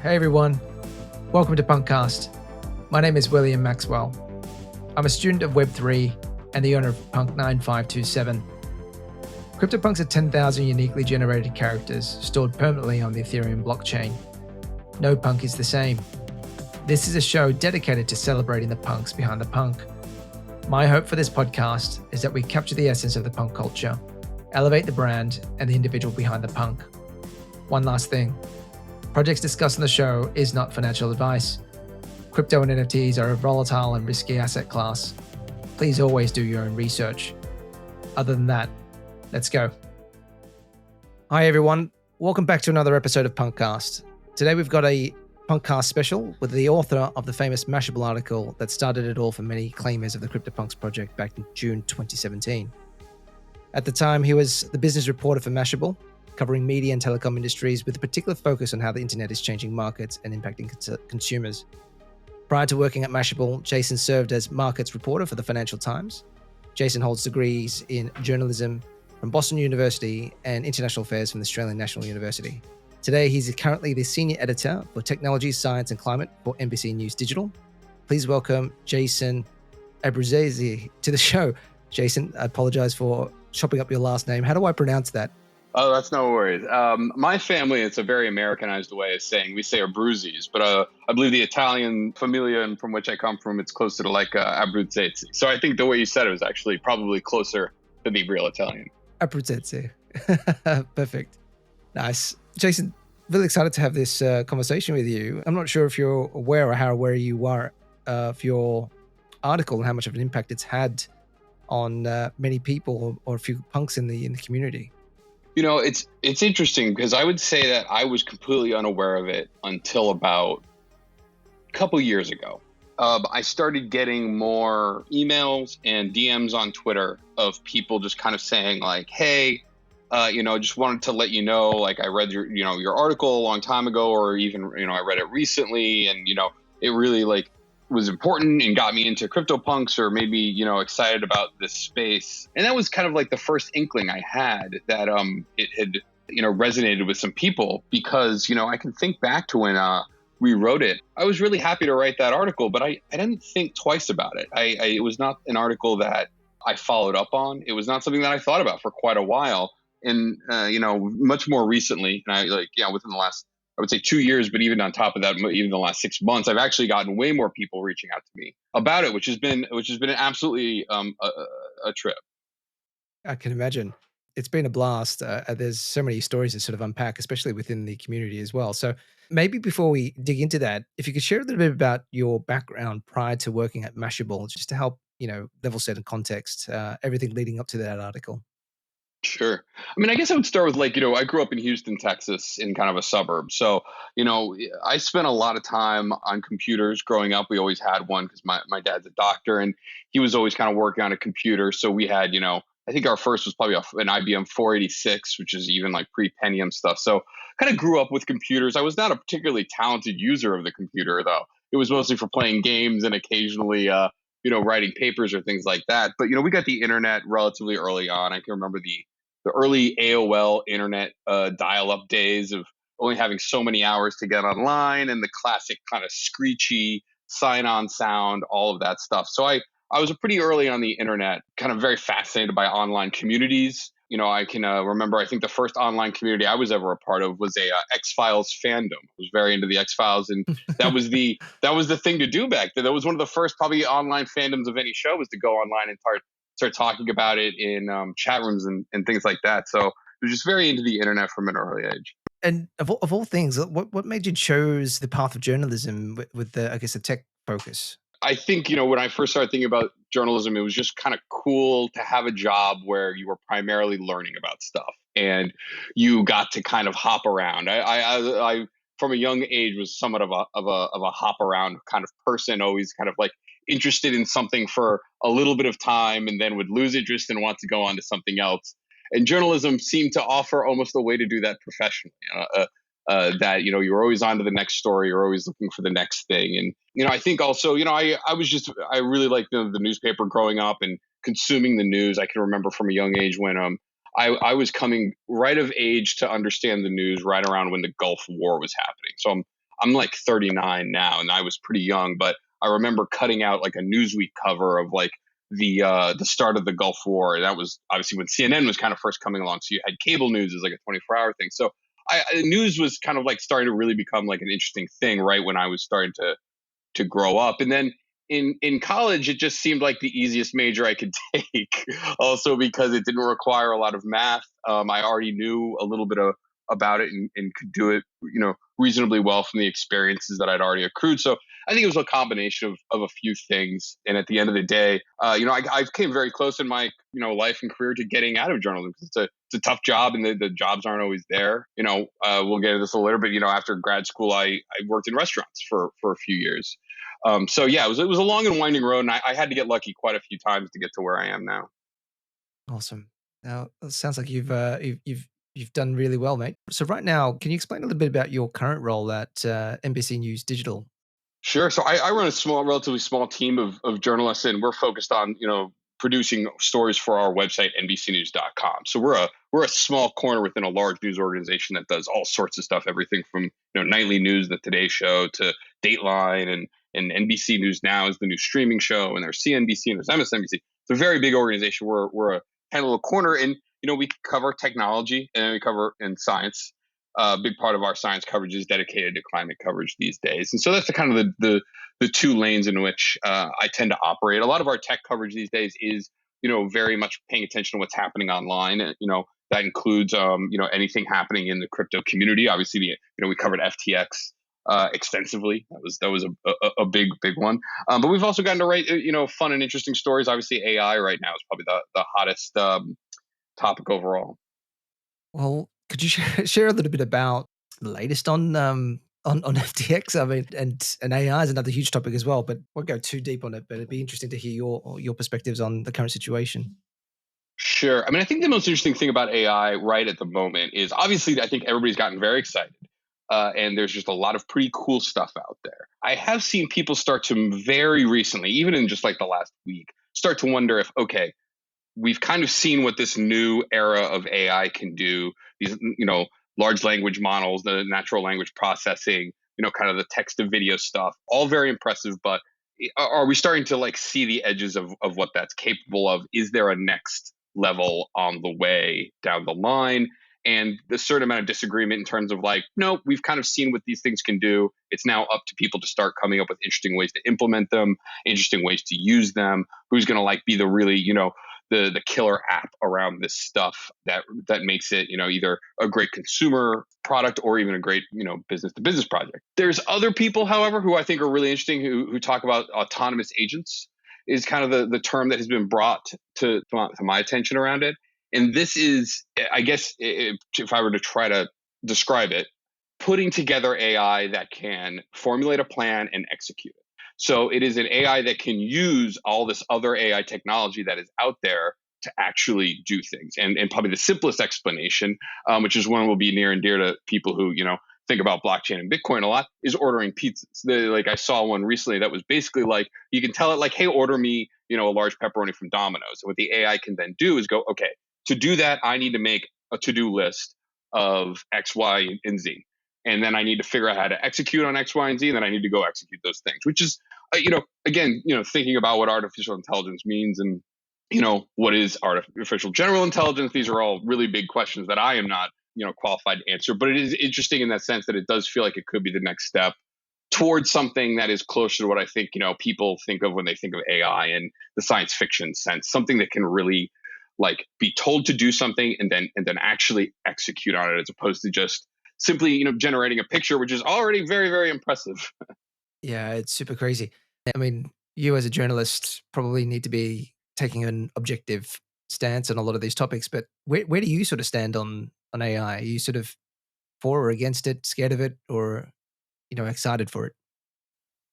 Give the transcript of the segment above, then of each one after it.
Hey everyone, welcome to PunkCast. My name is William Maxwell. I'm a student of Web3 and the owner of Punk 9527. Cryptopunks are 10,000 uniquely generated characters stored permanently on the Ethereum blockchain. No punk is the same. This is a show dedicated to celebrating the punks behind the punk. My hope for this podcast is that we capture the essence of the punk culture, elevate the brand and the individual behind the punk. One last thing. Projects discussed on the show is not financial advice. Crypto and NFTs are a volatile and risky asset class. Please always do your own research. Other than that, let's go. Hi everyone, welcome back to another episode of PunkCast. Today we've got a PunkCast special with the author of the famous Mashable article that started it all for many claimers of the Cryptopunks project back in June 2017. At the time, he was the business reporter for Mashable, covering media and telecom industries with a particular focus on how the internet is changing markets and impacting consumers. Prior to working at Mashable, Jason served as markets reporter for the Financial Times. Jason holds degrees in journalism from Boston University and international affairs from the Australian National University. Today, he's currently the senior editor for technology, science and climate for NBC News Digital. Please welcome Jason Abbruzzese to the show. Jason, I apologize for chopping up your last name. How do I pronounce that? Oh, that's no worries. My family, it's a very Americanized way of saying, we say Abbruzzese, but I believe the Italian familia and from which I come from, it's closer to like Abbruzzese. So I think the way you said it was actually probably closer to the real Italian. Abbruzzese. Perfect. Nice. Jason, really excited to have this conversation with you. I'm not sure if you're aware or how aware you are of your article and how much of an impact it's had on many people or a few punks in the community. You know, it's interesting because I would say that I was completely unaware of it until about a couple years ago. I started getting more emails and DMs on Twitter of people just kind of saying like, hey, just wanted to let you know, like I read your article a long time ago, or even, I read it recently and, it really like was important and got me into CryptoPunks or maybe, excited about this space. And that was kind of like the first inkling I had that it had, resonated with some people because, I can think back to when we wrote it. I was really happy to write that article, but I didn't think twice about it. It was not an article that I followed up on. It was not something that I thought about for quite a while. And, much more recently, and within the last, I would say 2 years, but even on top of that, even the last 6 months, I've actually gotten way more people reaching out to me about it, which has been absolutely a trip. I can imagine. It's been a blast. There's so many stories to sort of unpack, especially within the community as well. So maybe before we dig into that, if you could share a little bit about your background prior to working at Mashable, just to help, level set and context, everything leading up to that article. Sure. I mean, I guess I would start with I grew up in Houston, Texas, in kind of a suburb. So, I spent a lot of time on computers growing up. We always had one because my dad's a doctor and he was always kind of working on a computer. So we had, I think our first was probably an IBM 486, which is even like pre-Pentium stuff. So kind of grew up with computers. I was not a particularly talented user of the computer, though. It was mostly for playing games and occasionally, writing papers or things like that. But, we got the internet relatively early on. I can remember the early AOL internet dial-up days of only having so many hours to get online and the classic kind of screechy sign-on sound, all of that stuff. So I was pretty early on the internet, kind of very fascinated by online communities. I can remember, I think the first online community I was ever a part of was a X-Files fandom. I was very into the X-Files, and that was the thing to do back then. That was one of the first probably online fandoms of any show, was to go online and start talking about it in chat rooms and things like that. So I was just very into the internet from an early age. And of all things, what made you choose the path of journalism with the, I guess, the tech focus? I think, when I first started thinking about journalism, it was just kind of cool to have a job where you were primarily learning about stuff and you got to kind of hop around. I from a young age was somewhat of a hop around kind of person, always kind of like interested in something for a little bit of time and then would lose interest and want to go on to something else. And journalism seemed to offer almost a way to do that professionally. That you're always on to the next story, you're always looking for the next thing. And I think also I really liked the newspaper growing up and consuming the news. I can remember from a young age when I was coming right of age to understand the news right around when the Gulf War was happening. So I'm like 39 now, and I was pretty young, but I remember cutting out like a Newsweek cover of like the start of the Gulf War. And that was obviously when CNN was kind of first coming along. So you had cable news as like a 24-hour thing. So news was kind of like starting to really become like an interesting thing right when I was starting to grow up. And then in college, it just seemed like the easiest major I could take. Also because it didn't require a lot of math. I already knew a little bit about it and could do it, reasonably well from the experiences that I'd already accrued. So I think it was a combination of a few things. And at the end of the day, I came very close in my, life and career to getting out of journalism because it's a tough job and the jobs aren't always there. We'll get into this a little bit. After grad school, I worked in restaurants for a few years. So yeah, it was a long and winding road, and I had to get lucky quite a few times to get to where I am now. Awesome. Now, it sounds like you've done really well, mate. So right now, can you explain a little bit about your current role at NBC News Digital? Sure. So I run a relatively small team of journalists, and we're focused on producing stories for our website nbcnews.com. So we're a small corner within a large news organization that does all sorts of stuff, everything from nightly news, the Today Show, to Dateline, and NBC News Now is the new streaming show, and there's CNBC and there's MSNBC. It's a very big organization. We're a kind of little corner, and we cover technology and we cover in science. A big part of our science coverage is dedicated to climate coverage these days, and so that's the kind of the two lanes in which I tend to operate. A lot of our tech coverage these days is very much paying attention to what's happening online. That includes anything happening in the crypto community. Obviously, we covered FTX extensively. That was a big one. But we've also gotten to write fun and interesting stories. Obviously, AI right now is probably the hottest topic overall. Well, could you share a little bit about the latest on FTX? I mean, and AI is another huge topic as well, but won't go too deep on it. But it'd be interesting to hear your perspectives on the current situation. Sure. I mean, I think the most interesting thing about AI right at the moment is obviously I think everybody's gotten very excited. And there's just a lot of pretty cool stuff out there. I have seen people start to very recently, even in just like the last week, start to wonder if, okay, we've kind of seen what this new era of AI can do. These, large language models, the natural language processing, kind of the text to video stuff, all very impressive. But are we starting to like see the edges of what that's capable of? Is there a next level on the way down the line? And the certain amount of disagreement in terms of like, no, we've kind of seen what these things can do. It's now up to people to start coming up with interesting ways to implement them, interesting ways to use them. Who's going to like be the really, the killer app around this stuff that makes it, either a great consumer product or even a great, business to business project. There's other people, however, who I think are really interesting who talk about autonomous agents is kind of the term that has been brought to my attention around it. And this is, I guess, if I were to try to describe it, putting together AI that can formulate a plan and execute it. So it is an AI that can use all this other AI technology that is out there to actually do things. And probably the simplest explanation, which is one will be near and dear to people who, think about blockchain and Bitcoin a lot, is ordering pizzas. Like I saw one recently that was basically like, you can tell it like, hey, order me, a large pepperoni from Domino's. And what the AI can then do is go, okay, to do that, I need to make a to-do list of X, Y, and Z. And then I need to figure out how to execute on X, Y, and Z. And then I need to go execute those things, which is, again, thinking about what artificial intelligence means and, what is artificial general intelligence. These are all really big questions that I am not, qualified to answer. But it is interesting in that sense that it does feel like it could be the next step towards something that is closer to what I think, people think of when they think of AI and the science fiction sense, something that can really like be told to do something and then actually execute on it as opposed to just simply, generating a picture, which is already very, very impressive. Yeah, it's super crazy. I mean, you as a journalist probably need to be taking an objective stance on a lot of these topics, but where do you sort of stand on AI? Are you sort of for or against it, scared of it, or, excited for it?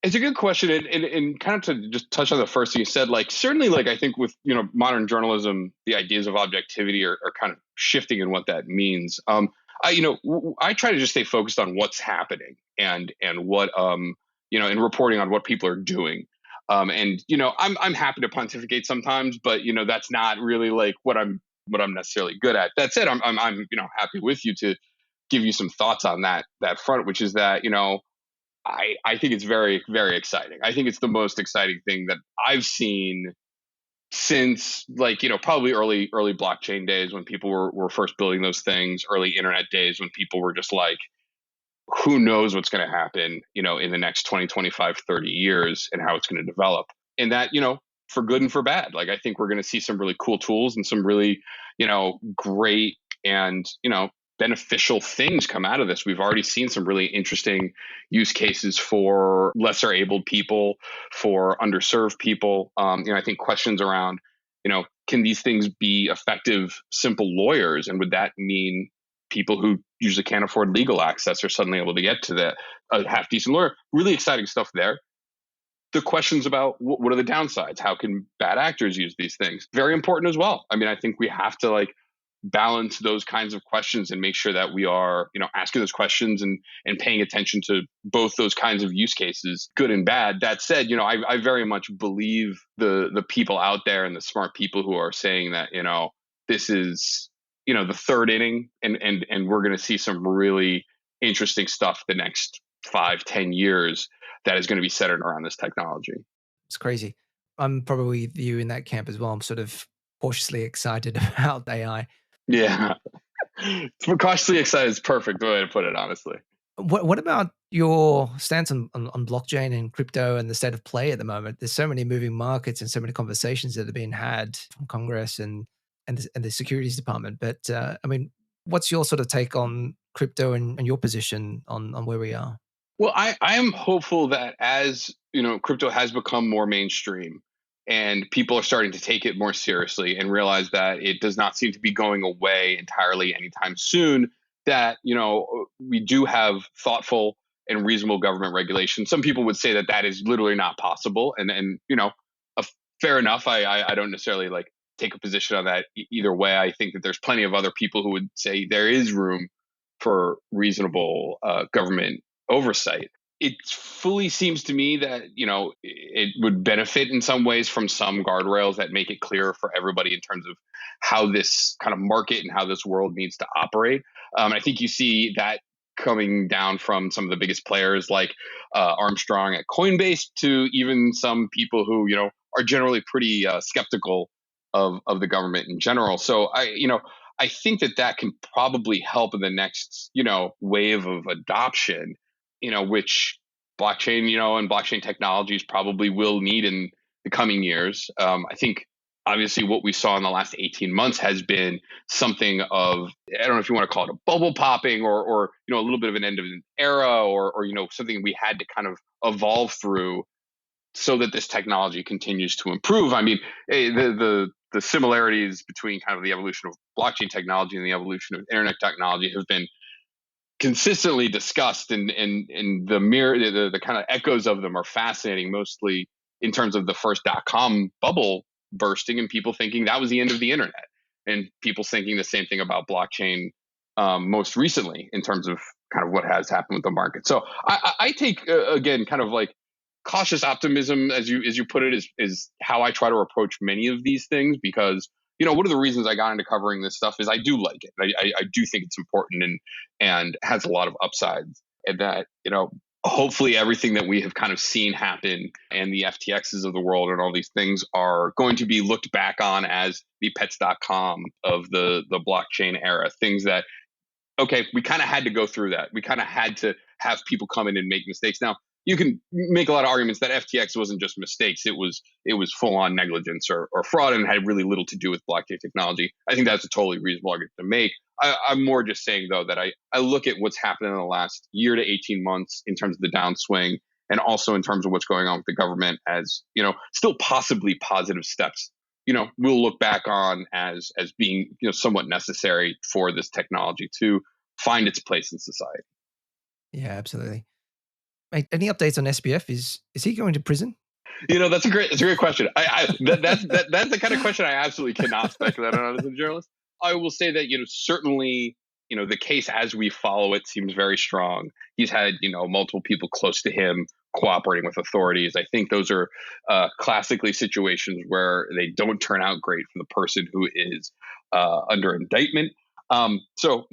It's a good question, and kind of to just touch on the first thing you said, like certainly, like I think with modern journalism, the ideas of objectivity are kind of shifting in what that means. I try to just stay focused on what's happening and what and reporting on what people are doing. I'm happy to pontificate sometimes, but that's not really like what I'm necessarily good at. That said, I'm happy with you to give you some thoughts on that front, which is that I think it's very, very exciting. I think it's the most exciting thing that I've seen since, like, probably early blockchain days when people were first building those things, early internet days when people were just like, who knows what's going to happen, in the next 20, 25, 30 years and how it's going to develop. And that, for good and for bad. Like, I think we're going to see some really cool tools and some really, great and, beneficial things come out of this. We've already seen some really interesting use cases for lesser abled people, for underserved people. I think questions around, can these things be effective, simple lawyers? And would that mean people who usually can't afford legal access are suddenly able to get to a half decent lawyer? Really exciting stuff there. The questions about what are the downsides? How can bad actors use these things? Very important as well. I mean, I think we have to balance those kinds of questions and make sure that we are, asking those questions and paying attention to both those kinds of use cases, good and bad. That said, I very much believe the people out there and the smart people who are saying that, this is, the third inning and we're going to see some really interesting stuff the next 5-10 years that is going to be centered around this technology. It's crazy. I'm probably with you in that camp as well. I'm sort of cautiously excited about AI. Yeah. Cautiously excited is perfect way to put it, honestly. What about your stance on blockchain and crypto and the state of play at the moment? There's so many moving markets and so many conversations that have been had from Congress and the Securities Department. But I mean, what's your sort of take on crypto and your position on where we are? Well, I am hopeful that as, crypto has become more mainstream and people are starting to take it more seriously and realize that it does not seem to be going away entirely anytime soon, that, we do have thoughtful and reasonable government regulation. Some people would say that that is literally not possible. And fair enough. I don't necessarily take a position on that either way. I think that there's plenty of other people who would say there is room for reasonable government oversight. It fully seems to me that, it would benefit in some ways from some guardrails that make it clear for everybody in terms of how this kind of market and how this world needs to operate. I think you see that coming down from some of the biggest players like Armstrong at Coinbase to even some people who, are generally pretty skeptical of the government in general. So I think that can probably help in the next, wave of adoption, which blockchain, and blockchain technologies probably will need in the coming years. I think obviously what we saw in the last 18 months has been something of, I don't know if you want to call it a bubble popping or a little bit of an end of an era or something we had to kind of evolve through so that this technology continues to improve. I mean, the similarities between kind of the evolution of blockchain technology and the evolution of internet technology have been consistently discussed, and the kind of echoes of them are fascinating, mostly in terms of the first .com bubble bursting and people thinking that was the end of the internet, and people thinking the same thing about blockchain most recently in terms of kind of what has happened with the market. So I take again kind of cautious optimism, as you put it, is how I try to approach many of these things, because one of the reasons I got into covering this stuff is I do like it. I do think it's important and has a lot of upsides, and that hopefully everything that we have kind of seen happen and the FTXs of the world and all these things are going to be looked back on as the pets.com of the blockchain era. Things that, okay, we kind of had to go through that. We kind of had to have people come in and make mistakes. Now, you can make a lot of arguments that FTX wasn't just mistakes. It was full on negligence or fraud and had really little to do with blockchain technology. I think that's a totally reasonable argument to make. I'm more just saying, though, that I look at what's happened in the last year to 18 months in terms of the downswing and also in terms of what's going on with the government as, still possibly positive steps. We'll look back on as being, somewhat necessary for this technology to find its place in society. Yeah, absolutely. Any updates on SBF? Is he going to prison? That's a great question. That's the kind of question I absolutely cannot speculate on as a journalist. I will say that, certainly, the case as we follow it seems very strong. He's had, multiple people close to him cooperating with authorities. I think those are classically situations where they don't turn out great for the person who is under indictment. So,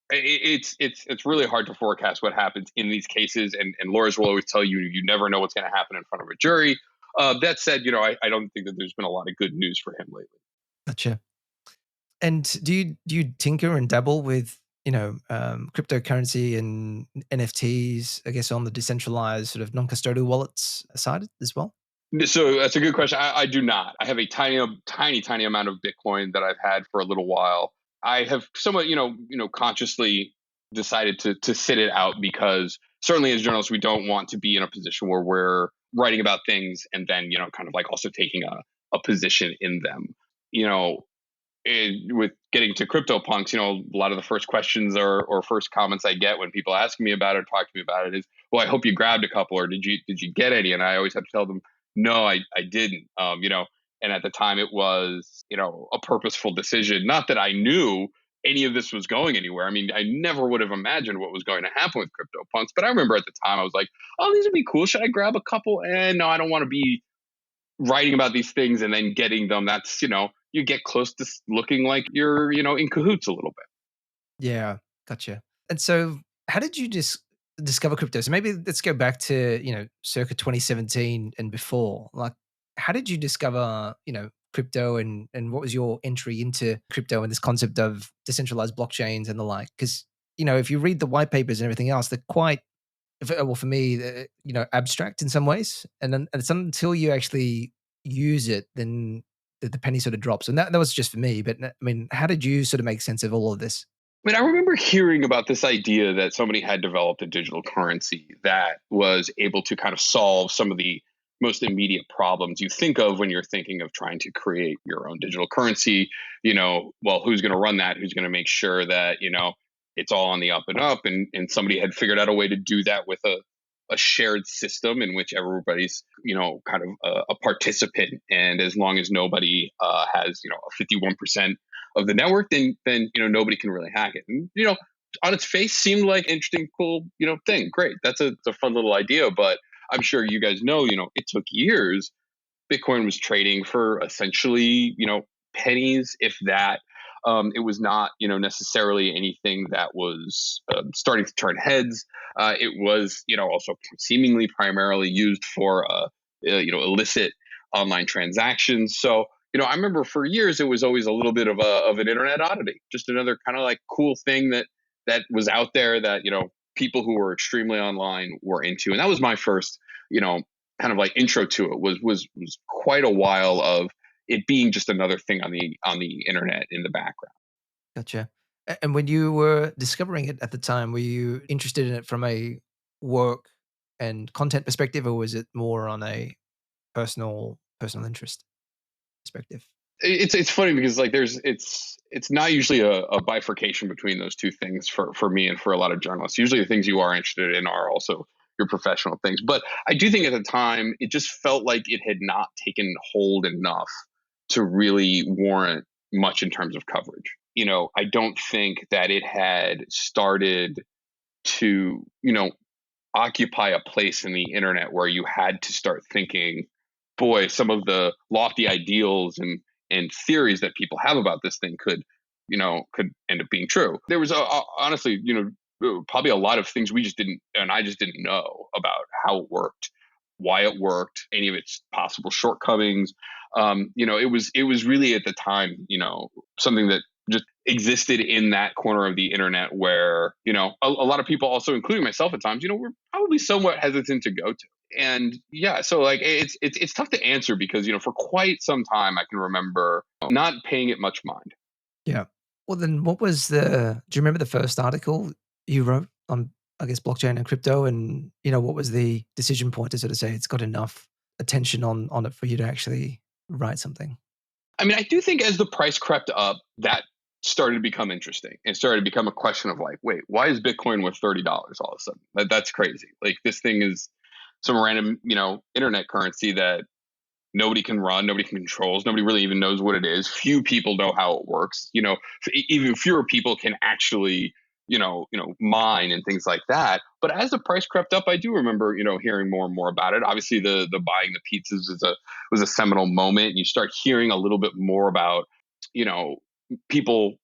It's really hard to forecast what happens in these cases, and lawyers will always tell you you never know what's going to happen in front of a jury. That said, I don't think that there's been a lot of good news for him lately. Gotcha. And do you tinker and dabble with cryptocurrency and NFTs? I guess on the decentralized sort of non-custodial wallets side as well. So that's a good question. I do not. I have a tiny amount of Bitcoin that I've had for a little while. I have somewhat, consciously decided to sit it out because certainly as journalists, we don't want to be in a position where we're writing about things and then, kind of like also taking a position in them. You know, with getting to CryptoPunks, a lot of the first questions or first comments I get when people ask me about it, talk to me about it is, well, I hope you grabbed a couple, or did you get any? And I always have to tell them, no, I didn't. And at the time it was, a purposeful decision. Not that I knew any of this was going anywhere. I mean, I never would have imagined what was going to happen with CryptoPunks, but I remember at the time I was like, oh, these would be cool. Should I grab a couple? And no, I don't want to be writing about these things and then getting them. That's, you get close to looking like you're, in cahoots a little bit. Yeah, gotcha. And so, how did you just discover crypto? So maybe let's go back to circa 2017 and before. Like, how did you discover crypto, and what was your entry into crypto and this concept of decentralized blockchains and the like? Because if you read the white papers and everything else, they're quite well for me, abstract in some ways, and then it's until you actually use it, then the penny sort of drops. And that was just for me. But I mean, how did you sort of make sense of all of this? I mean, I remember hearing about this idea that somebody had developed a digital currency that was able to kind of solve some of the most immediate problems you think of when you're thinking of trying to create your own digital currency. Well, who's going to run that? Who's going to make sure that, it's all on the up and up? And somebody had figured out a way to do that with a shared system in which everybody's, kind of a participant. And as long as nobody has, a 51% of the network, then nobody can really hack it. And on its face, seemed like an interesting, cool thing. Great, it's a fun little idea. But I'm sure you guys know, it took years. Bitcoin was trading for essentially pennies, if that. It was not necessarily anything that was starting to turn heads. It was also seemingly primarily used for illicit online transactions. So I remember for years it was always a little bit of an internet oddity, just another kind of like cool thing that was out there that people who were extremely online were into, and that was my first kind of like intro to it. Was quite a while of it being just another thing on the internet in the background. Gotcha. And when you were discovering it at the time, were you interested in it from a work and content perspective, or was it more on a personal interest perspective? It's funny because like it's not usually a bifurcation between those two things for me and for a lot of journalists. Usually the things you are interested in are also your professional things. But I do think at the time it just felt like it had not taken hold enough to really warrant much in terms of coverage. I don't think that it had started to, occupy a place in the internet where you had to start thinking, boy, some of the lofty ideals and theories that people have about this thing could end up being true. There was honestly, probably a lot of things we just didn't, and I just didn't know about how it worked, why it worked, any of its possible shortcomings. It was really at the time, something that just existed in that corner of the internet where, a lot of people also, including myself at times, were probably somewhat hesitant to go to. And yeah, so like it's tough to answer because, for quite some time I can remember not paying it much mind. Yeah. Well, then what was do you remember the first article you wrote on, I guess, blockchain and crypto? And, what was the decision point to sort of say it's got enough attention on it for you to actually write something? I mean, I do think as the price crept up, that started to become interesting and started to become a question of like, wait, why is Bitcoin worth $30 all of a sudden? That's crazy. Like this thing is some random, internet currency that nobody can run, nobody can controls, nobody really even knows what it is. Few people know how it works. Even fewer people can actually, mine and things like that. But as the price crept up, I do remember, hearing more and more about it. Obviously, the buying the pizzas was a seminal moment. You start hearing a little bit more about, people,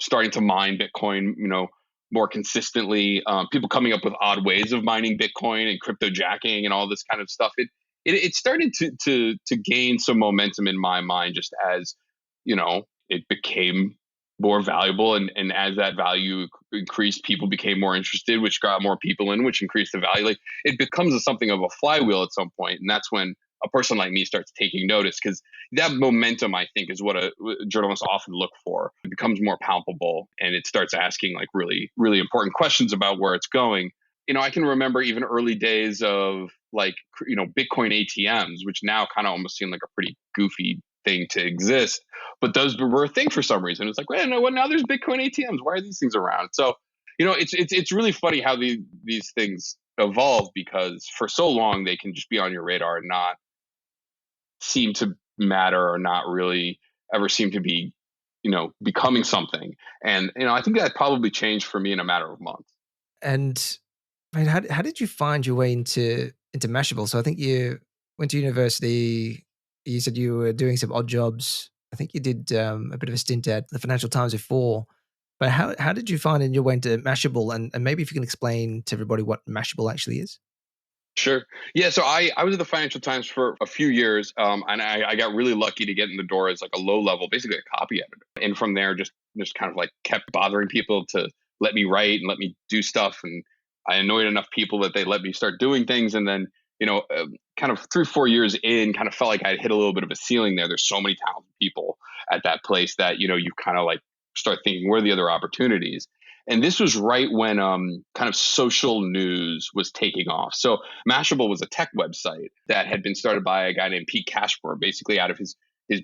starting to mine Bitcoin, more consistently, people coming up with odd ways of mining Bitcoin and crypto jacking and all this kind of stuff. It started to gain some momentum in my mind, just as it became more valuable, and as that value increased, people became more interested, which got more people in, which increased the value. Like, it becomes something of a flywheel at some point, and that's when a person like me starts taking notice, because that momentum, I think, is what a journalists often look for. It becomes more palpable, and it starts asking like really, really important questions about where it's going. I can remember even early days of like, Bitcoin ATMs, which now kind of almost seem like a pretty goofy thing to exist, but those were a thing for some reason. It's like, well, no, well, now there's Bitcoin ATMs. Why are these things around? So, it's really funny how these things evolve, because for so long they can just be on your radar and not seem to matter, or not really ever seem to be, becoming something. And, I think that probably changed for me in a matter of months. And I mean, how did you find your way into Mashable? So I think you went to university. You said you were doing some odd jobs. I think you did a bit of a stint at the Financial Times before. But how did you find your way into Mashable? And maybe if you can explain to everybody what Mashable actually is. Sure. Yeah. So I was at the Financial Times for a few years, and I got really lucky to get in the door as like a low level, basically a copy editor. And from there, just kind of like kept bothering people to let me write and let me do stuff. And I annoyed enough people that they let me start doing things. And then, kind of 3-4 years in, kind of felt like I'd hit a little bit of a ceiling there. There's so many talented people at that place that, you kind of like start thinking, where are the other opportunities? And this was right when kind of social news was taking off. So Mashable was a tech website that had been started by a guy named Pete Cashmore, basically out of his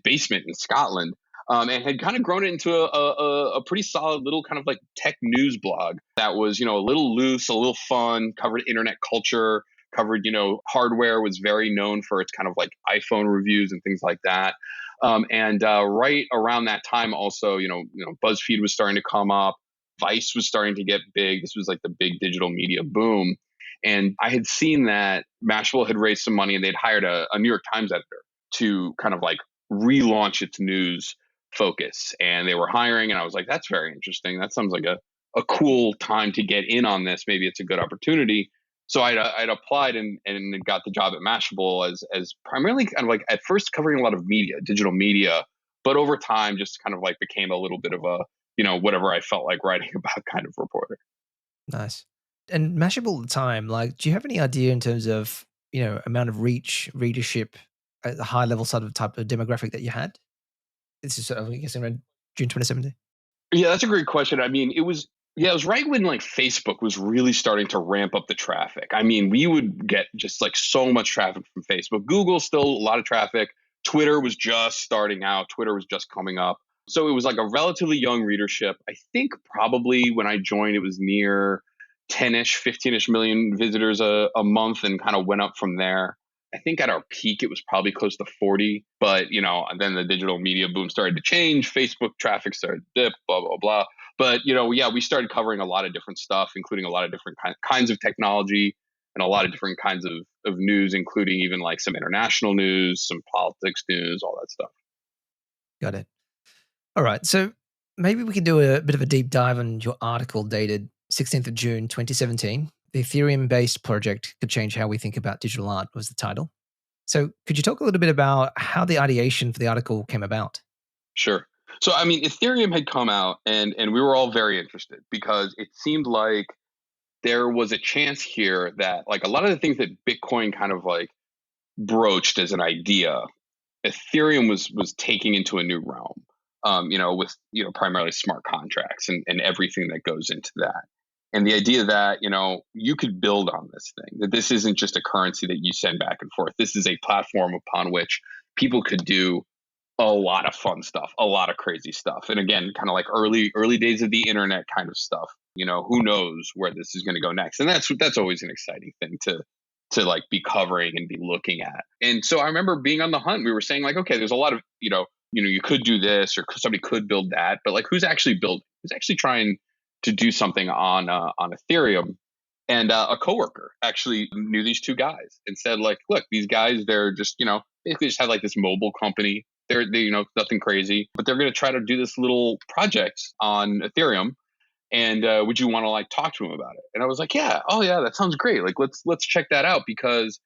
basement in Scotland, and had kind of grown it into a pretty solid little kind of like tech news blog that was, a little loose, a little fun, covered internet culture, covered, hardware, was very known for its kind of like iPhone reviews and things like that. And right around that time also, BuzzFeed was starting to come up. Vice was starting to get big. This was like the big digital media boom. And I had seen that Mashable had raised some money, and they'd hired a New York Times editor to kind of like relaunch its news focus. And they were hiring, and I was like, that's very interesting. That sounds like a cool time to get in on this. Maybe it's a good opportunity. So I'd applied and got the job at Mashable as primarily kind of like at first covering a lot of media, digital media, but over time just kind of like became a little bit of a, whatever I felt like writing about kind of reporter. Nice. And Mashable at the time, like, do you have any idea in terms of, amount of reach, readership, at the high level sort of type of demographic that you had? This is sort of, I guess, around June 2017. Yeah, that's a great question. I mean, it was right when like Facebook was really starting to ramp up the traffic. I mean, we would get just like so much traffic from Facebook. Google, still a lot of traffic. Twitter was just starting out. Twitter was just coming up. So it was like a relatively young readership. I think probably when I joined, it was near 10-ish, 15-ish million visitors a month, and kind of went up from there. I think at our peak, it was probably close to 40. But, then the digital media boom started to change. Facebook traffic started to dip, blah, blah, blah. But, yeah, we started covering a lot of different stuff, including a lot of different kinds of technology and a lot of different kinds of news, including even like some international news, some politics news, all that stuff. Got it. All right. So maybe we can do a bit of a deep dive on your article dated 16th of June, 2017. The Ethereum-based project could change how we think about digital art was the title. So could you talk a little bit about how the ideation for the article came about? Sure. So, I mean, Ethereum had come out, and we were all very interested, because it seemed like there was a chance here that like a lot of the things that Bitcoin kind of like broached as an idea, Ethereum was taking into a new realm, with, primarily smart contracts and everything that goes into that. And the idea that, you could build on this thing, that this isn't just a currency that you send back and forth. This is a platform upon which people could do a lot of fun stuff, a lot of crazy stuff. And again, kind of like early days of the internet kind of stuff. Who knows where this is going to go next? And that's always an exciting thing to like be covering and be looking at. And so I remember being on the hunt. We were saying like, okay, there's a lot of, you could do this, or somebody could build that, but like, who's actually trying to do something on Ethereum? And a coworker actually knew these two guys and said like, look, these guys, they're just, basically just had like this mobile company. They're nothing crazy, but they're going to try to do this little project on Ethereum. and would you want to like talk to him about it? And I was like, yeah, oh yeah, that sounds great. Like let's check that out, because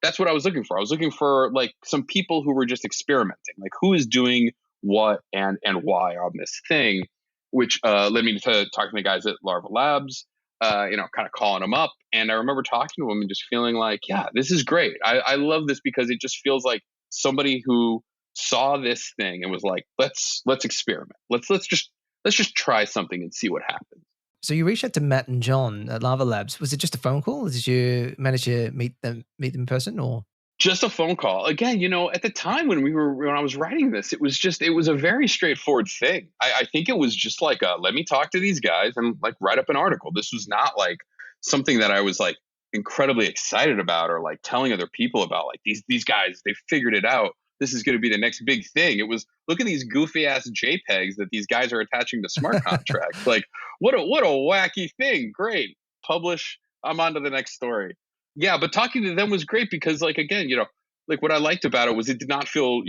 that's what I was looking for. I was looking for like some people who were just experimenting, like who is doing what and why on this thing, which led me to talking to the guys at Larva Labs, kind of calling them up. And I remember talking to them and just feeling like, yeah, this is great. I love this because it just feels like somebody who saw this thing and was like, let's experiment. Let's just try something and see what happens. So you reached out to Matt and John at Lava Labs. Was it just a phone call? Did you manage to meet them in person, or? Just a phone call. Again, at the time when I was writing this, it was a very straightforward thing. I think it was just like, let me talk to these guys and like write up an article. This was not like something that I was like incredibly excited about or like telling other people about. Like these guys, they figured it out. This is going to be the next big thing. It was, look at these goofy ass JPEGs that these guys are attaching to smart contracts. Like what a wacky thing. Great. Publish. I'm on to the next story. Yeah, but talking to them was great because, like, again, like what I liked about it was it did not feel,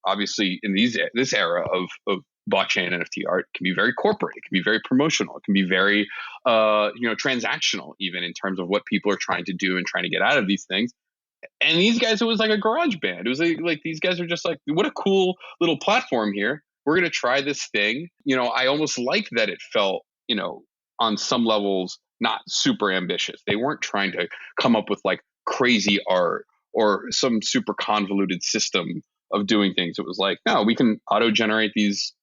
obviously in this era of blockchain NFT art, it can be very corporate, it can be very promotional, it can be very, transactional, even in terms of what people are trying to do and trying to get out of these things. And these guys, it was like a garage band. It was like these guys are just like, what a cool little platform here. We're gonna try this thing. I almost liked that it felt, on some levels, not super ambitious. They weren't trying to come up with like crazy art or some super convoluted system of doing things. It was like, no, we can auto generate these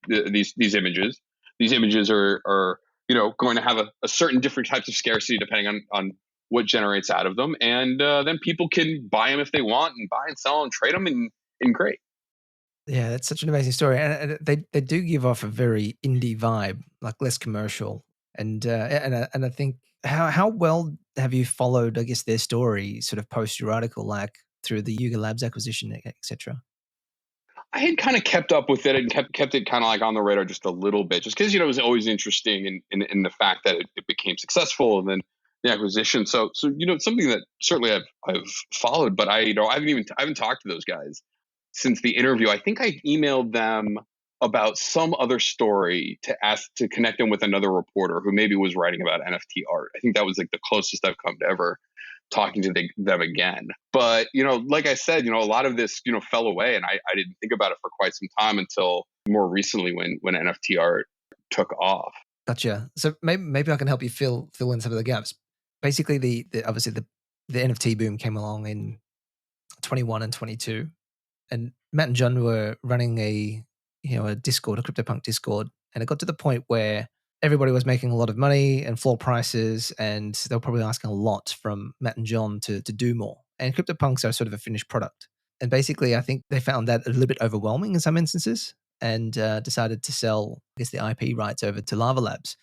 these images. These images are going to have a certain different types of scarcity depending on what generates out of them, and then people can buy them if they want, and buy and sell and trade them, and great. Yeah, that's such an amazing story, and they do give off a very indie vibe, like less commercial, and I think how well have you followed, I guess, their story sort of post your article, like through the Yuga Labs acquisition, etc. I had kind of kept up with it and kept it kind of like on the radar just a little bit, just because it was always interesting in the fact that it became successful and then the acquisition. So it's something that certainly I've followed, but I haven't talked to those guys since the interview. I think I emailed them about some other story to ask to connect them with another reporter who maybe was writing about NFT art. I think that was like the closest I've come to ever talking to them again. But, like I said, a lot of this, fell away, and I didn't think about it for quite some time until more recently when NFT art took off. Gotcha. So maybe I can help you fill in some of the gaps. Basically, obviously the NFT boom came along in 21 and 22, and Matt and John were running a Discord, a CryptoPunk Discord, and it got to the point where everybody was making a lot of money and floor prices, and they were probably asking a lot from Matt and John to do more. And CryptoPunks are sort of a finished product. And basically, I think they found that a little bit overwhelming in some instances, and decided to sell, I guess, the IP rights over to Lava Labs.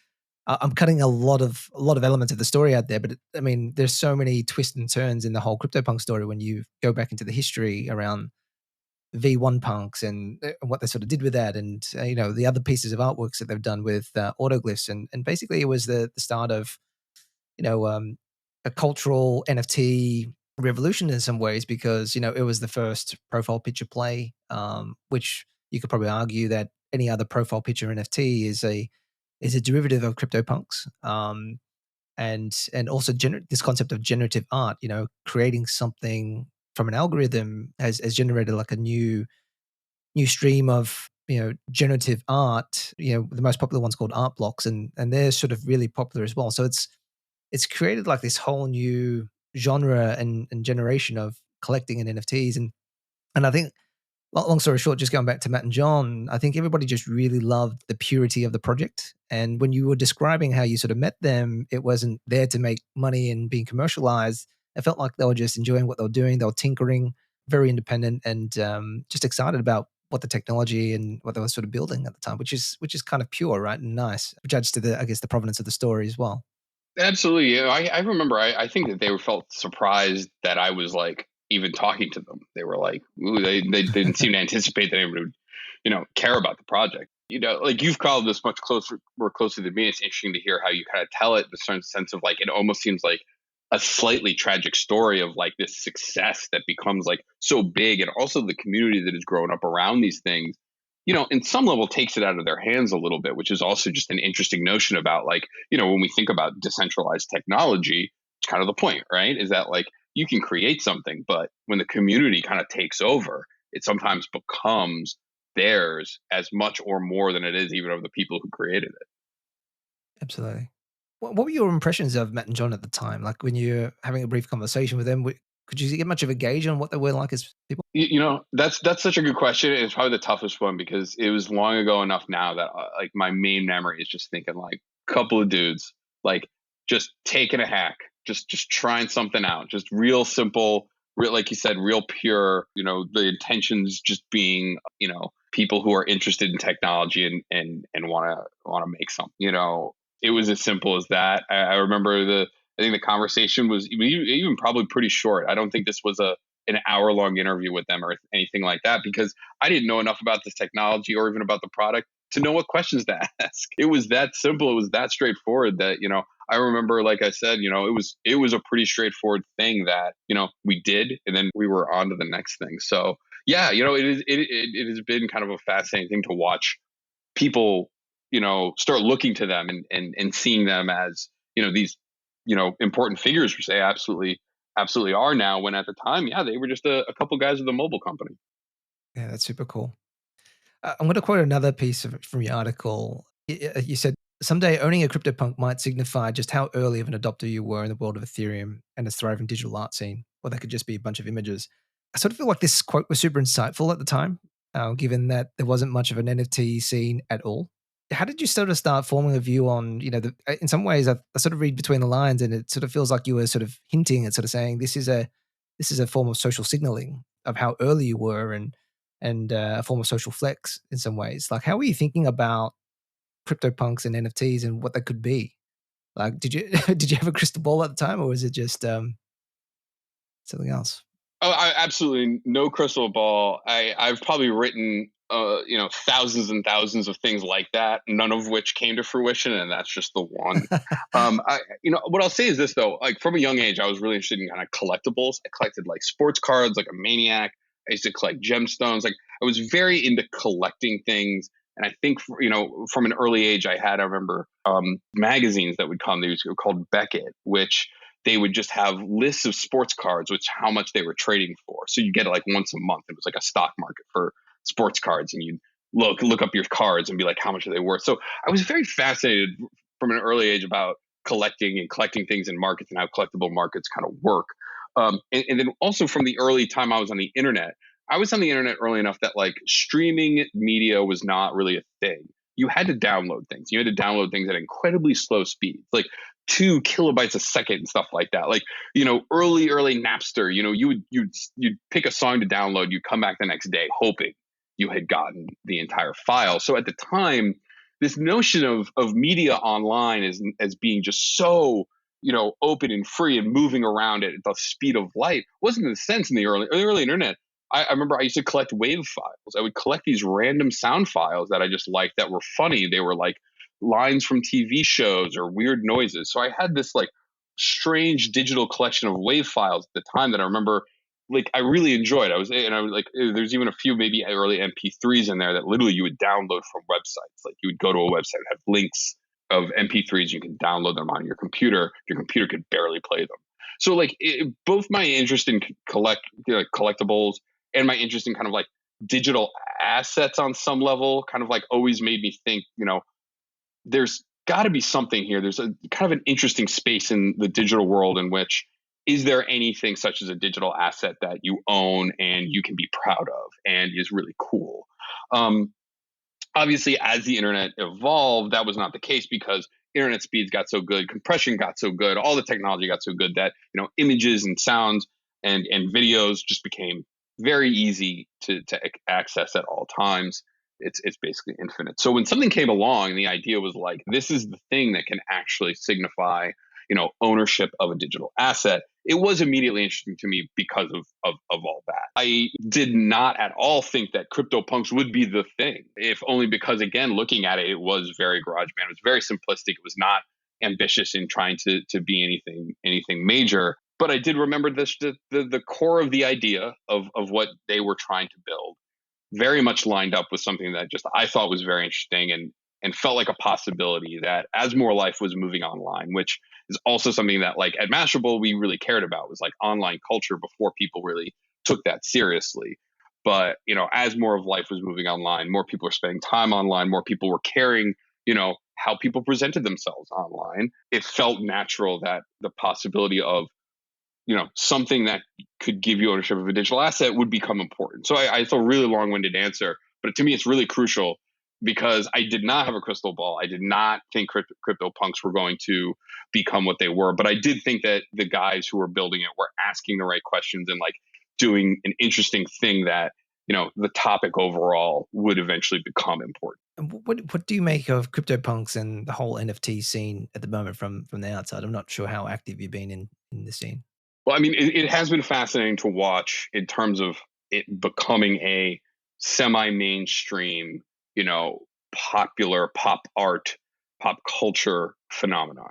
I'm cutting a lot of elements of the story out there, but I mean, there's so many twists and turns in the whole CryptoPunk story when you go back into the history around V1 punks and what they sort of did with that, and the other pieces of artworks that they've done with autoglyphs, and basically it was the start of a cultural NFT revolution in some ways, because it was the first profile picture play, which you could probably argue that any other profile picture NFT is a derivative of CryptoPunks, and also this concept of generative art, creating something from an algorithm has generated like a new stream of generative art. The most popular one's called art blocks, and they're sort of really popular as well. So it's created like this whole new genre and generation of collecting in NFTs, and I think, long story short, just going back to Matt and John, I think everybody just really loved the purity of the project. And when you were describing how you sort of met them, it wasn't there to make money and being commercialized. It felt like they were just enjoying what they were doing. They were tinkering, very independent, and just excited about what the technology and what they were sort of building at the time, which is kind of pure, right, and nice, which adds to I guess, the provenance of the story as well. Absolutely. I remember, I think that they felt surprised that I was like even talking to them. They were like, ooh, they didn't seem to anticipate that anyone would, care about the project. Like you've followed this more closely than me. It's interesting to hear how you kind of tell it in a certain sense of like, it almost seems like a slightly tragic story of like this success that becomes like so big, and also the community that has grown up around these things in some level takes it out of their hands a little bit, which is also just an interesting notion about like, when we think about decentralized technology, it's kind of the point, right? Is that like you can create something, but when the community kind of takes over, it sometimes becomes theirs as much or more than it is even of the people who created it. Absolutely. What were your impressions of Matt and John at the time? Like when you're having a brief conversation with them, could you get much of a gauge on what they were like as people? That's such a good question. It's probably the toughest one because it was long ago enough now that like my main memory is just thinking like couple of dudes like just taking a hack, just trying something out, just real simple, real like you said, real pure. The intentions just being people who are interested in technology and want to make something. It was as simple as that. I remember I think the conversation was even probably pretty short. I don't think this was an hour-long interview with them or anything like that because I didn't know enough about this technology or even about the product to know what questions to ask. It was that simple. It was that straightforward that, I remember, like I said, it was a pretty straightforward thing that, we did, and then we were on to the next thing. So yeah, it has been kind of a fascinating thing to watch people, start looking to them and seeing them as, these, important figures, which they absolutely are now, when at the time, yeah, they were just a couple guys with a mobile company. Yeah, that's super cool. I'm going to quote another piece from your article. You said, someday owning a CryptoPunk might signify just how early of an adopter you were in the world of Ethereum and its thriving digital art scene, or that could just be a bunch of images. I sort of feel like this quote was super insightful at the time, given that there wasn't much of an NFT scene at all. How did you sort of start forming a view on, in some ways, I sort of read between the lines, and it sort of feels like you were sort of hinting at sort of saying this is a form of social signaling of how early you were, and a form of social flex in some ways. Like, how were you thinking about CryptoPunks and NFTs and what that could be? Like, did you did you have a crystal ball at the time, or was it just something else? Oh, I absolutely no crystal ball. I've probably written thousands and thousands of things like that, none of which came to fruition, and that's just the one. What I'll say is this though, like from a young age, I was really interested in kind of collectibles. I collected like sports cards, like a maniac. I used to collect gemstones. Like I was very into collecting things. And I think, from an early age, I remember magazines that would come. They were called Beckett, which they would just have lists of sports cards, which how much they were trading for. So you get it like once a month. It was like a stock market for sports cards, and you look up your cards and be like, how much are they worth? So I was very fascinated from an early age about collecting things in markets and how collectible markets kind of work. And then also from the early time I was on the internet, I was on the internet early enough that like streaming media was not really a thing. You had to download things. You had to download things at incredibly slow speeds, like 2 kilobytes a second and stuff like that. Like, early Napster, you'd pick a song to download, you'd come back the next day hoping you had gotten the entire file. So at the time, this notion of media online as being just so open and free and moving around at the speed of light wasn't in the sense in the early internet. I remember I used to collect wave files. I would collect these random sound files that I just liked that were funny. They were like lines from TV shows or weird noises. So I had this like strange digital collection of wave files at the time that I remember like I really enjoyed. I was like, there's even a few maybe early MP3s in there that literally you would download from websites. Like you would go to a website and have links of MP3s. You can download them on your computer. Your computer could barely play them. So like both my interest in collectibles and my interest in kind of like digital assets on some level kind of like always made me think, there's got to be something here. There's a kind of an interesting space in the digital world in which is there anything such as a digital asset that you own and you can be proud of and is really cool? Obviously, as the internet evolved, that was not the case because internet speeds got so good, compression got so good, all the technology got so good that images and sounds and videos just became very easy to access at all times. It's basically infinite. So when something came along, the idea was like, this is the thing that can actually signify, ownership of a digital asset. It was immediately interesting to me because of all that. I did not at all think that CryptoPunks would be the thing, if only because, again, looking at it, it was very GarageBand. It was very simplistic. It was not ambitious in trying to be anything major. But I did remember the core of the idea of what they were trying to build. very much lined up with something that just I thought was very interesting and felt like a possibility that as more life was moving online, which is also something that like at Mashable we really cared about, was like online culture before people really took that seriously. But as more of life was moving online, more people were spending time online, more people were caring, how people presented themselves online. It felt natural that the possibility of something that could give you ownership of a digital asset would become important. So it's a really long-winded answer, but to me, it's really crucial because I did not have a crystal ball. I did not think CryptoPunks were going to become what they were, but I did think that the guys who were building it were asking the right questions and like doing an interesting thing that, the topic overall would eventually become important. And what do you make of CryptoPunks and the whole NFT scene at the moment from the outside? I'm not sure how active you've been in the scene. Well, I mean, it has been fascinating to watch in terms of it becoming a semi-mainstream, popular pop art, pop culture phenomenon.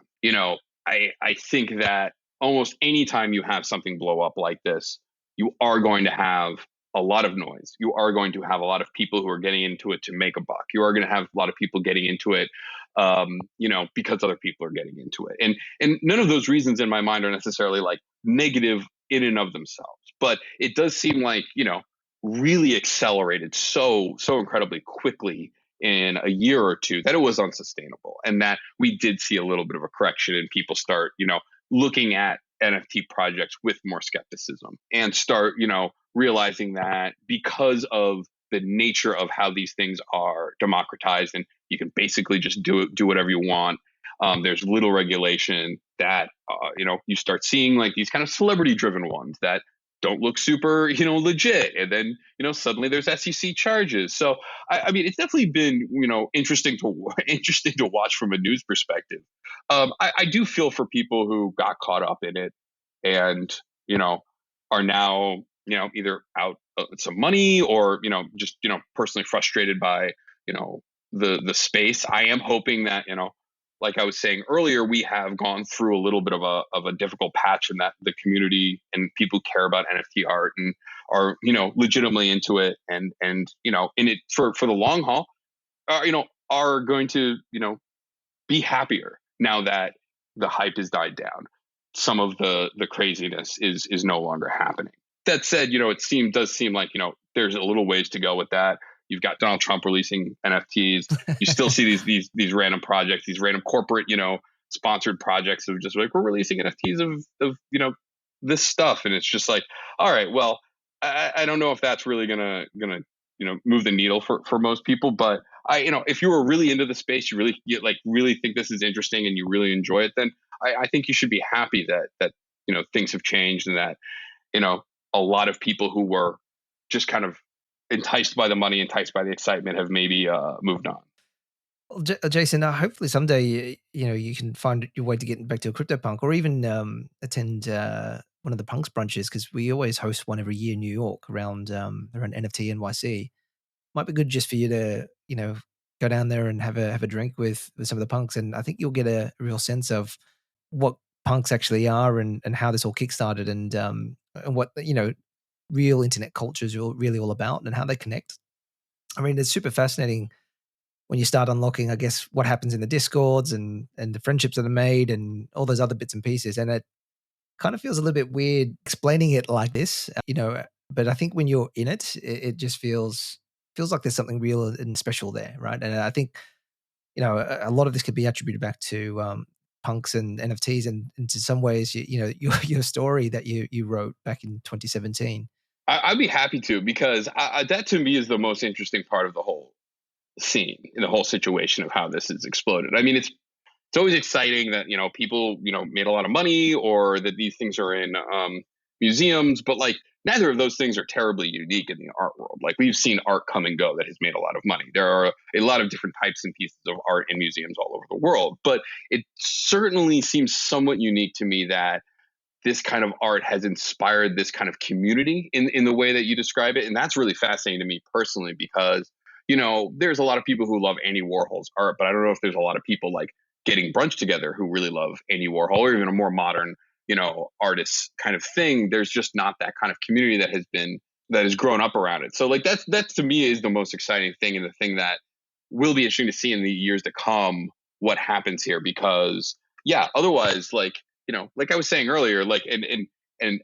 I think that almost anytime you have something blow up like this, you are going to have a lot of noise. You are going to have a lot of people who are getting into it to make a buck. You are going to have a lot of people getting into it, because other people are getting into it. And none of those reasons in my mind are necessarily like negative in and of themselves, but it does seem like, really accelerated so incredibly quickly in a year or two that it was unsustainable, and that we did see a little bit of a correction and people start, looking at NFT projects with more skepticism and start, realizing that because of the nature of how these things are democratized and you can basically just do whatever you want. There's little regulation that, you start seeing like these kind of celebrity driven ones that don't look super, legit. And then, suddenly there's SEC charges. So, I mean, it's definitely been, interesting to watch from a news perspective. I do feel for people who got caught up in it and, are now, either out some money or, just, personally frustrated by, the space. I am hoping that, like I was saying earlier, we have gone through a little bit of a difficult patch, and that the community and people care about NFT art and are, legitimately into it and, in it for the long haul, are going to, be happier now that the hype has died down. Some of the craziness is no longer happening. That said, does seem like, there's a little ways to go with that. You've got Donald Trump releasing NFTs. You still see these random projects, these random corporate, sponsored projects of just like, we're releasing NFTs of this stuff. And it's just like, all right, well, I don't know if that's really gonna move the needle for most people. But if you were really into the space, really think this is interesting and you really enjoy it, then I think you should be happy that things have changed and that, a lot of people who were just kind of enticed by the money, enticed by the excitement, have maybe moved on. Well, Jason, hopefully someday you can find your way to get back to a CryptoPunk, or even attend one of the Punks brunches, because we always host one every year in New York around NFT NYC. Might be good just for you to go down there and have a drink with some of the punks, and I think you'll get a real sense of what punks actually are and how this all kickstarted, and what real internet culture is really all about and how they connect. I mean, it's super fascinating when you start unlocking, I guess, what happens in the discords and the friendships that are made and all those other bits and pieces. And it kind of feels a little bit weird explaining it like this, but I think when you're in it, it just feels like there's something real and special there, right? And I think, a lot of this could be attributed back to punks and NFTs, and into some ways, your story that you wrote back in 2017. I'd be happy to, because that to me is the most interesting part of the whole scene, in the whole situation of how this has exploded. I mean, it's always exciting that people made a lot of money, or that these things are in museums, but like neither of those things are terribly unique in the art world. Like, we've seen art come and go that has made a lot of money. There are a lot of different types and pieces of art in museums all over the world, but it certainly seems somewhat unique to me that this kind of art has inspired this kind of community in the way that you describe it. And that's really fascinating to me personally, because there's a lot of people who love Andy Warhol's art, but I don't know if there's a lot of people like getting brunch together who really love Andy Warhol, or even a more modern, artist kind of thing. There's just not that kind of community that has been, that has grown up around it. So like that's to me is the most exciting thing, and the thing that will be interesting to see in the years to come what happens here. Because yeah, otherwise, like, you know, like I was saying earlier, like, and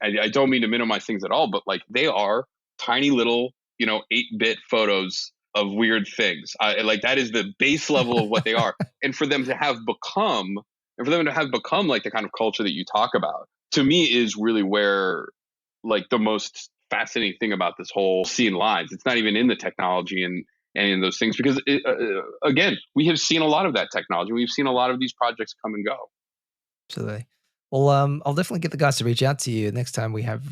I don't mean to minimize things at all, but like they are tiny little, you know, 8-bit photos of weird things. Like that is the base level of what they are. And for them to have become like the kind of culture that you talk about, to me is really where like the most fascinating thing about this whole scene lies. It's not even in the technology and in those things, because again, we have seen a lot of that technology. We've seen a lot of these projects come and go. Absolutely. Well, I'll definitely get the guys to reach out to you next time we have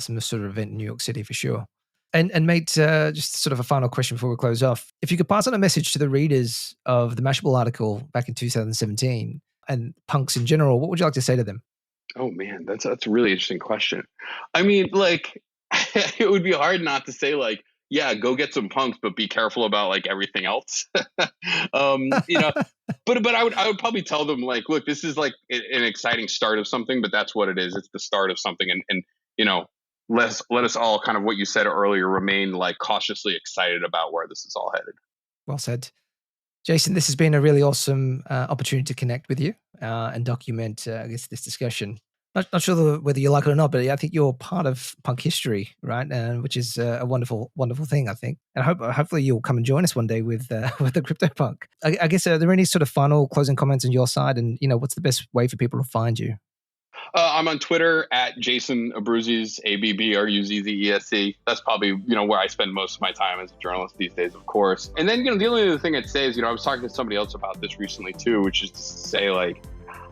some sort of event in New York City for sure. And mate, just sort of a final question before we close off. If you could pass on a message to the readers of the Mashable article back in 2017 and punks in general, what would you like to say to them? Oh man, that's a really interesting question. I mean, like, it would be hard not to say like, yeah, go get some punks, but be careful about like everything else. You know, but I would probably tell them like, look, this is like an exciting start of something, but that's what it is. It's the start of something, and you know, let us all kind of what you said earlier remain like cautiously excited about where this is all headed. Well said. Jason, this has been a really awesome opportunity to connect with you and document, I guess, this discussion. Not sure whether you like it or not, but I think you're part of punk history, right? Which is a wonderful, wonderful thing, I think. And hopefully you'll come and join us one day with with the Cryptopunk. I guess, are there any sort of final closing comments on your side? And, you know, what's the best way for people to find you? I'm on Twitter at Jason Abbruzzese, Abbruzzese. That's probably, you know, where I spend most of my time as a journalist these days, of course. And then, you know, the only other thing I'd say is, you know, I was talking to somebody else about this recently too, which is to say like,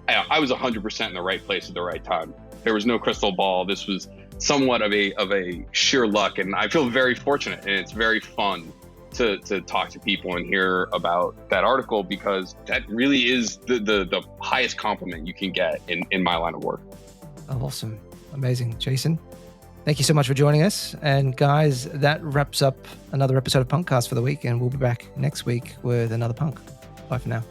I was 100% in the right place at the right time. There was no crystal ball. This was somewhat of a sheer luck, and I feel very fortunate, and it's very fun to talk to people and hear about that article, because that really is the highest compliment you can get in my line of work. Oh, awesome. Amazing. Jason, thank you so much for joining us. And guys, that wraps up another episode of PunkCast for the week, and we'll be back next week with another punk. Bye for now.